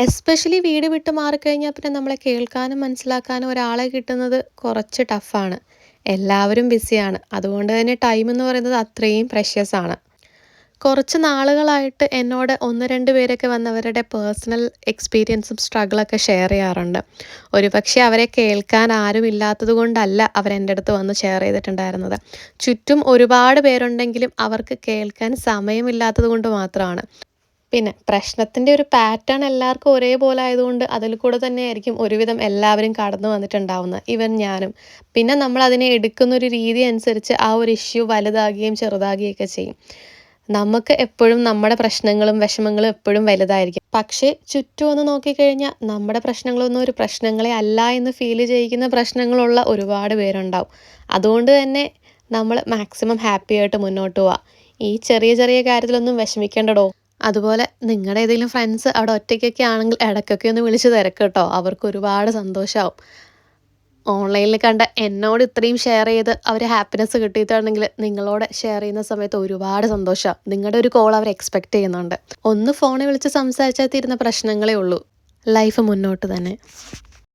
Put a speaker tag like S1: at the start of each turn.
S1: Especially വീട് വിട്ട് മാറിക്കഴിഞ്ഞാൽ പിന്നെ നമ്മളെ കേൾക്കാനും മനസ്സിലാക്കാനും ഒരാളെ കിട്ടുന്നത് കുറച്ച് ടഫാണ്. എല്ലാവരും ബിസിയാണ്. അതുകൊണ്ട് തന്നെ ടൈം എന്ന് പറയുന്നത് അത്രയും പ്രഷ്യസ് ആണ്. കുറച്ച് നാളുകളായിട്ട് എന്നോട് 1, 2 പേരൊക്കെ വന്ന് അവരുടെ പേഴ്സണൽ എക്സ്പീരിയൻസും സ്ട്രഗിളൊക്കെ ഷെയർ ചെയ്യാറുണ്ട്. ഒരുപക്ഷെ അവരെ കേൾക്കാൻ ആരുമില്ലാത്തത് കൊണ്ടല്ല അവരെൻ്റെ അടുത്ത് വന്ന് ഷെയർ ചെയ്തിട്ടുണ്ടായിരുന്നത്. ചുറ്റും ഒരുപാട് പേരുണ്ടെങ്കിലും അവർക്ക് കേൾക്കാൻ സമയമില്ലാത്തത് കൊണ്ട് മാത്രമാണ്. പിന്നെ പ്രശ്നത്തിൻ്റെ ഒരു പാറ്റേൺ എല്ലാവർക്കും ഒരേപോലെ ആയതുകൊണ്ട് അതിൽ കൂടെ തന്നെയായിരിക്കും ഒരുവിധം എല്ലാവരും കടന്നു വന്നിട്ടുണ്ടാവുന്നത്. ഈവൻ ഞാനും. പിന്നെ നമ്മൾ അതിനെ എടുക്കുന്നൊരു രീതി അനുസരിച്ച് ആ ഒരു ഇഷ്യൂ വലുതാകുകയും ചെറുതാകുകയൊക്കെ ചെയ്യും. നമുക്ക് എപ്പോഴും നമ്മുടെ പ്രശ്നങ്ങളും വിഷമങ്ങളും എപ്പോഴും വലുതായിരിക്കും. പക്ഷേ ചുറ്റും ഒന്ന് നോക്കിക്കഴിഞ്ഞാൽ നമ്മുടെ പ്രശ്നങ്ങളൊന്നും ഒരു പ്രശ്നങ്ങളെ അല്ല എന്ന് ഫീൽ ചെയ്യിക്കുന്ന പ്രശ്നങ്ങളുള്ള ഒരുപാട് പേരുണ്ടാവും. അതുകൊണ്ട് തന്നെ നമ്മൾ മാക്സിമം ഹാപ്പി ആയിട്ട് മുന്നോട്ട് പോവുക. ഈ ചെറിയ ചെറിയ കാര്യത്തിലൊന്നും വിഷമിക്കേണ്ടടോ. അതുപോലെ നിങ്ങളുടെ ഏതെങ്കിലും ഫ്രണ്ട്സ് അവിടെ ഒറ്റയ്ക്കൊക്കെ ആണെങ്കിൽ ഇടയ്ക്കൊക്കെ ഒന്ന് വിളിച്ച് തിരക്ക് കേട്ടോ. അവർക്ക് ഒരുപാട് സന്തോഷമാവും. ഓൺലൈനിൽ കണ്ട എന്നോട് ഇത്രയും ഷെയർ ചെയ്ത് അവർ ഹാപ്പിനെസ് കിട്ടിയിട്ടുണ്ടെങ്കിൽ നിങ്ങളോട് ഷെയർ ചെയ്യുന്ന സമയത്ത് ഒരുപാട് സന്തോഷമാണ്. നിങ്ങളുടെ ഒരു കോൾ അവർ എക്സ്പെക്റ്റ് ചെയ്യുന്നുണ്ട്. ഒന്ന് ഫോണിൽ വിളിച്ച് സംസാരിച്ചാൽ തീരുന്ന പ്രശ്നങ്ങളേ ഉള്ളൂ. ലൈഫ് മുന്നോട്ട് തന്നെ.